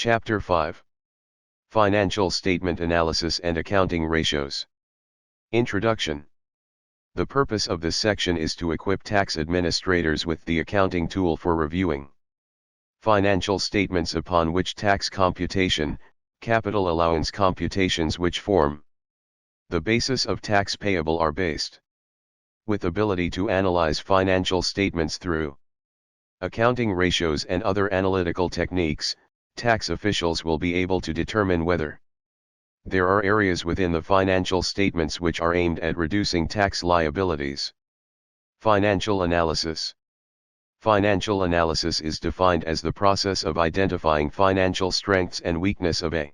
Chapter 5. Financial Statement Analysis and Accounting Ratios. Introduction. The purpose of this section is to equip tax administrators with the accounting tool for reviewing financial statements upon which tax computation, capital allowance computations which form the basis of tax payable are based. With ability to analyze financial statements through accounting ratios and other analytical techniques, tax officials will be able to determine whether there are areas within the financial statements which are aimed at reducing tax liabilities. Financial analysis. Financial analysis is defined as the process of identifying financial strengths and weakness of a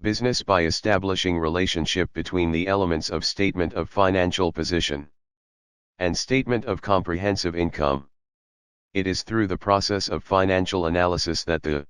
business by establishing relationship between the elements of statement of financial position and statement of comprehensive income. It is through the process of financial analysis that the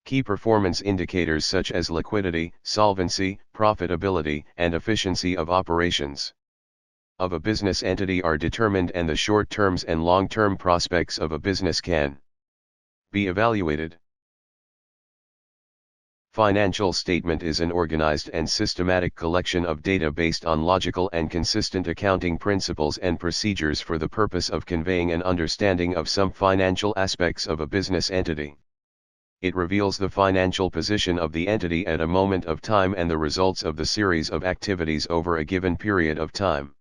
key performance indicators such as liquidity, solvency, profitability, and efficiency of operations of a business entity are determined, and the short-term and long-term prospects of a business can be evaluated. Financial statement is an organized and systematic collection of data based on logical and consistent accounting principles and procedures for the purpose of conveying an understanding of some financial aspects of a business entity. It reveals the financial position of the entity at a moment of time and the results of the series of activities over a given period of time.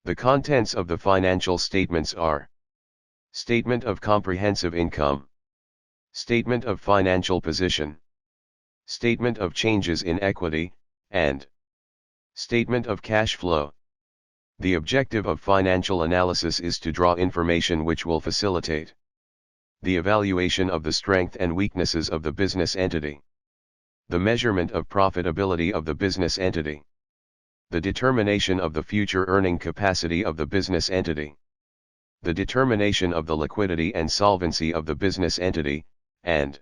The contents of the financial statements are: Statement of Comprehensive Income, Statement of Financial Position, Statement of Changes in Equity, and Statement of Cash Flow. The objective of financial analysis is to draw information which will facilitate the evaluation of the strength and weaknesses of the business entity, the measurement of profitability of the business entity, the determination of the future earning capacity of the business entity, the determination of the liquidity and solvency of the business entity, and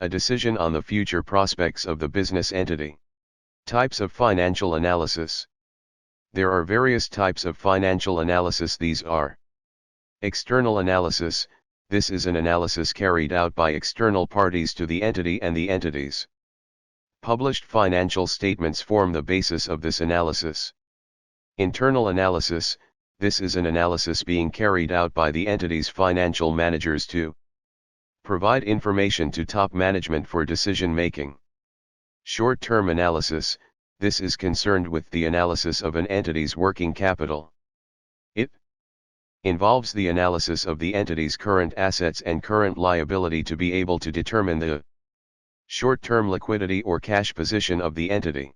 a decision on the future prospects of the business entity. Types of financial analysis. There are various types of financial analysis. These are: external analysis. This is an analysis carried out by external parties to the entity and the entities published financial statements form the basis of this analysis. Internal analysis. This is an analysis being carried out by the entity's financial managers to provide information to top management for decision making. Short-term analysis. This is concerned with the analysis of an entity's working capital. It involves the analysis of the entity's current assets and current liability to be able to determine the short-term liquidity or cash position of the entity.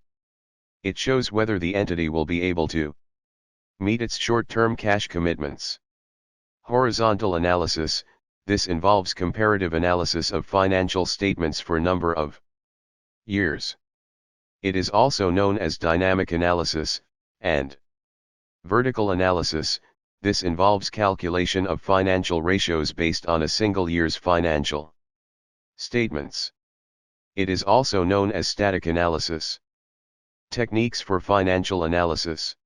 It shows whether the entity will be able to meet its short-term cash commitments. Horizontal analysis. This involves comparative analysis of financial statements for a number of years. It is also known as dynamic analysis. And vertical analysis. This involves calculation of financial ratios based on a single year's financial statements. It is also known as static analysis. Techniques for financial analysis.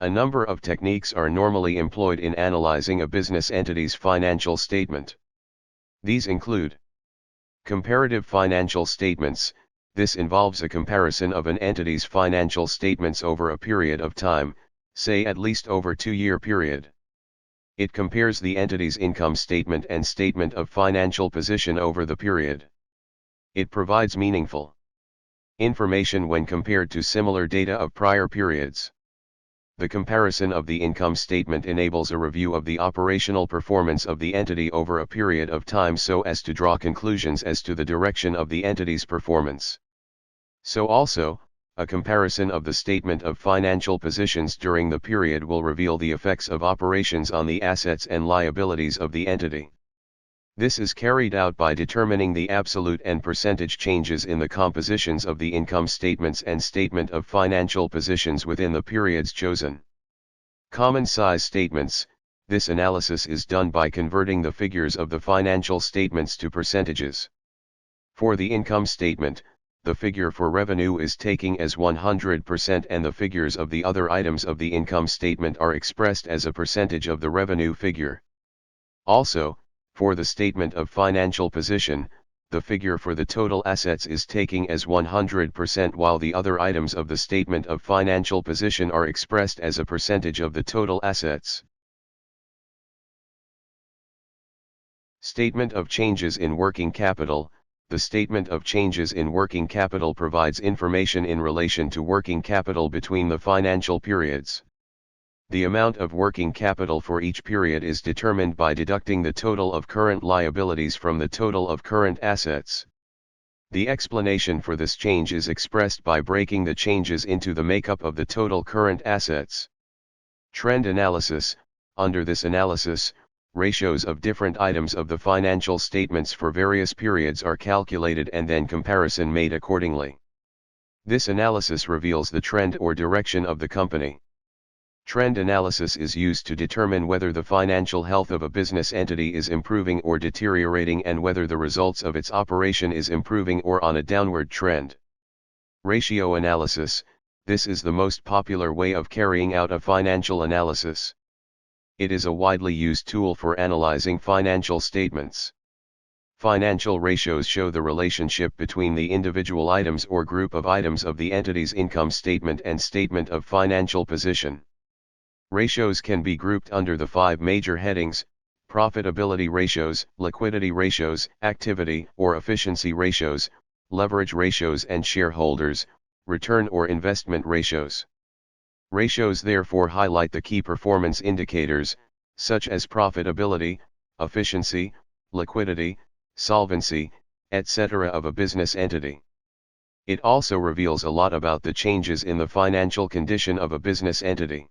A number of techniques are normally employed in analyzing a business entity's financial statement. These include comparative financial statements. This involves a comparison of an entity's financial statements over a period of time, say at least over a 2-year period. It compares the entity's income statement and statement of financial position over the period. It provides meaningful information when compared to similar data of prior periods. The comparison of the income statement enables a review of the operational performance of the entity over a period of time so as to draw conclusions as to the direction of the entity's performance. So also, a comparison of the statement of financial positions during the period will reveal the effects of operations on the assets and liabilities of the entity. This is carried out by determining the absolute and percentage changes in the compositions of the income statements and statement of financial positions within the periods chosen. Common size statements. This analysis is done by converting the figures of the financial statements to percentages. For the income statement, the figure for revenue is taken as 100% and the figures of the other items of the income statement are expressed as a percentage of the revenue figure. Also, for the statement of financial position, the figure for the total assets is taken as 100% while the other items of the statement of financial position are expressed as a percentage of the total assets. Statement of changes in working capital. The statement of changes in working capital provides information in relation to working capital between the financial periods. The amount of working capital for each period is determined by deducting the total of current liabilities from the total of current assets. The explanation for this change is expressed by breaking the changes into the makeup of the total current assets. Trend analysis. Under this analysis, ratios of different items of the financial statements for various periods are calculated and then comparison made accordingly. This analysis reveals the trend or direction of the company. Trend analysis is used to determine whether the financial health of a business entity is improving or deteriorating and whether the results of its operation is improving or on a downward trend. Ratio analysis. This is the most popular way of carrying out a financial analysis. It is a widely used tool for analyzing financial statements. Financial ratios show the relationship between the individual items or group of items of the entity's income statement and statement of financial position. Ratios can be grouped under the 5 major headings: profitability ratios, liquidity ratios, activity or efficiency ratios, leverage ratios, and shareholders' return or investment ratios. Ratios therefore highlight the key performance indicators, such as profitability, efficiency, liquidity, solvency, etc. of a business entity. It also reveals a lot about the changes in the financial condition of a business entity.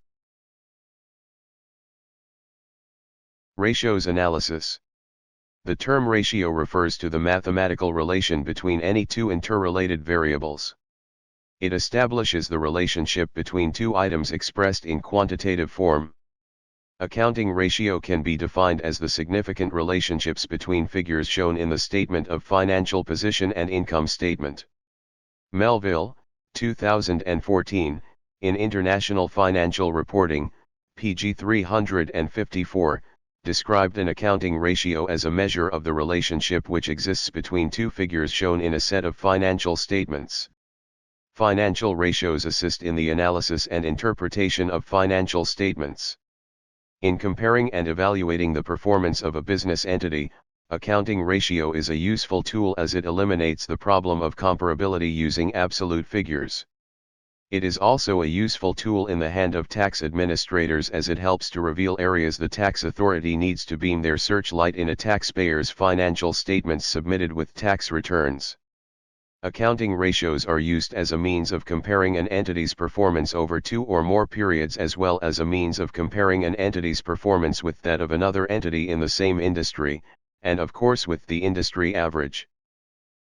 Ratios analysis. The term ratio refers to the mathematical relation between any two interrelated variables. It establishes the relationship between two items expressed in quantitative form. Accounting ratio can be defined as the significant relationships between figures shown in the statement of financial position and income statement. Melville, 2014, in International Financial Reporting, pg 354, described an accounting ratio as a measure of the relationship which exists between two figures shown in a set of financial statements. Financial ratios assist in the analysis and interpretation of financial statements. In comparing and evaluating the performance of a business entity, accounting ratio is a useful tool as it eliminates the problem of comparability using absolute figures. It is also a useful tool in the hand of tax administrators as it helps to reveal areas the tax authority needs to beam their searchlight in a taxpayer's financial statements submitted with tax returns. Accounting ratios are used as a means of comparing an entity's performance over 2 or more periods as well as a means of comparing an entity's performance with that of another entity in the same industry, and of course with the industry average.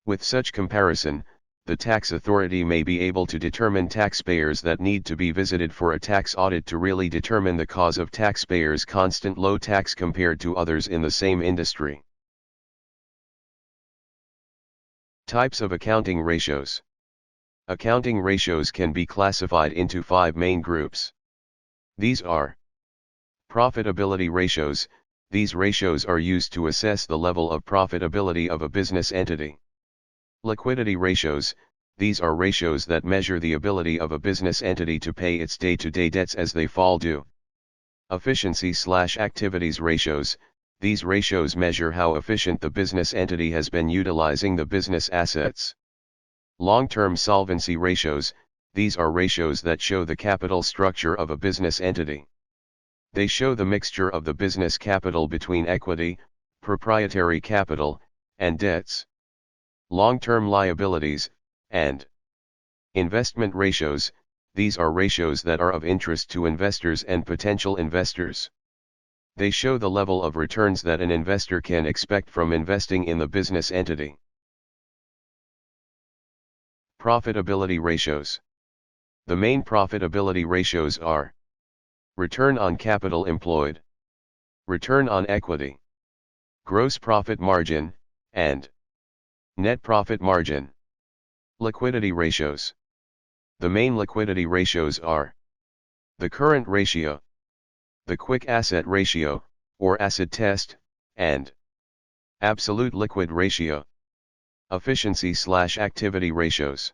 With such comparison, the tax authority may be able to determine taxpayers that need to be visited for a tax audit to really determine the cause of taxpayers' constant low tax compared to others in the same industry. Types of accounting ratios. Accounting ratios can be classified into 5 main groups. These are profitability ratios. These ratios are used to assess the level of profitability of a business entity. Liquidity ratios. These are ratios that measure the ability of a business entity to pay its day-to-day debts as they fall due. Efficiency/activities ratios. These ratios measure how efficient the business entity has been utilizing the business assets. Long-term solvency ratios. These are ratios that show the capital structure of a business entity. They show the mixture of the business capital between equity, proprietary capital, and debts. Long-term liabilities, and investment ratios. These are ratios that are of interest to investors and potential investors. They show the level of returns that an investor can expect from investing in the business entity. Profitability ratios. The main profitability ratios are return on capital employed, return on equity, gross profit margin, and net profit margin. Liquidity ratios. The main liquidity ratios are the current ratio, the quick asset ratio, or acid test, and absolute liquid ratio. Efficiency/activity ratios.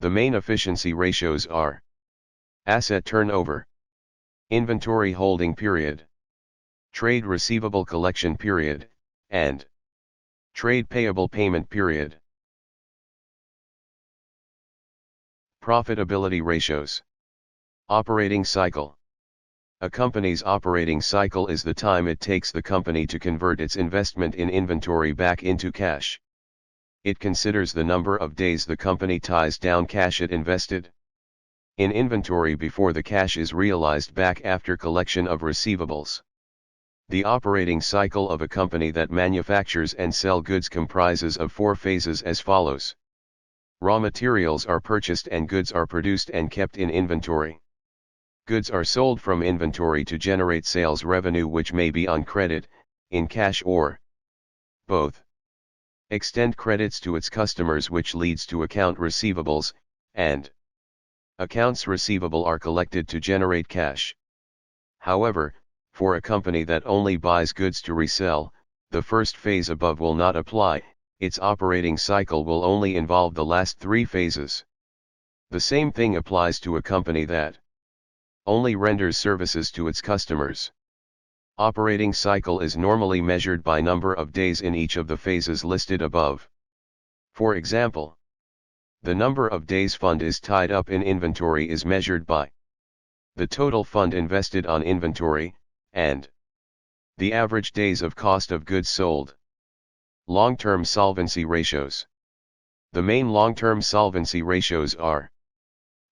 The main efficiency ratios are asset turnover, inventory holding period, trade receivable collection period, and trade payable payment period. Profitability ratios. Operating cycle. A company's operating cycle is the time it takes the company to convert its investment in inventory back into cash. It considers the number of days the company ties down cash it invested in inventory before the cash is realized back after collection of receivables. The operating cycle of a company that manufactures and sells goods comprises of 4 phases as follows. Raw materials are purchased and goods are produced and kept in inventory. Goods are sold from inventory to generate sales revenue, which may be on credit, in cash, or both. Extend credits to its customers, which leads to account receivables, and accounts receivable are collected to generate cash. However, for a company that only buys goods to resell, the first phase above will not apply. Its operating cycle will only involve the last 3 phases. The same thing applies to a company that only renders services to its customers. Operating cycle is normally measured by number of days in each of the phases listed above. For example, the number of days fund is tied up in inventory is measured by the total fund invested on inventory, and the average days of cost of goods sold. Long-term solvency ratios. The main long-term solvency ratios are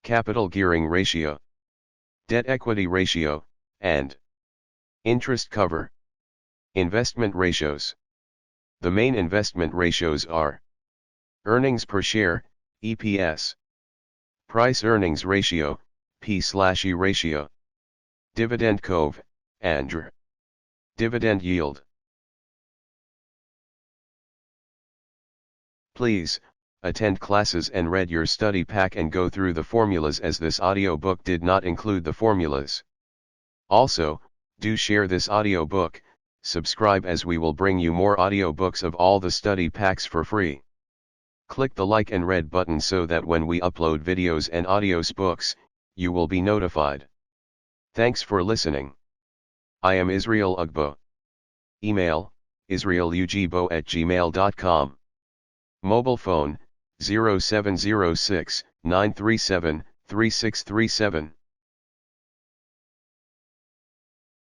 capital gearing ratio, debt-equity ratio, and interest cover. Investment ratios. The main investment ratios are earnings per share, EPS, price-earnings ratio, P/E ratio, dividend cove, and dividend yield. Please, attend classes and read your study pack and go through the formulas, as this audio book did not include the formulas. Also, do share this audio book, subscribe, as we will bring you more audio books of all the study packs for free. Click the like and red button so that when we upload videos and audios books, you will be notified. Thanks for listening. I am Israel Ugbo. Email, israelugbo@gmail.com. Mobile phone, 0706 937 3637.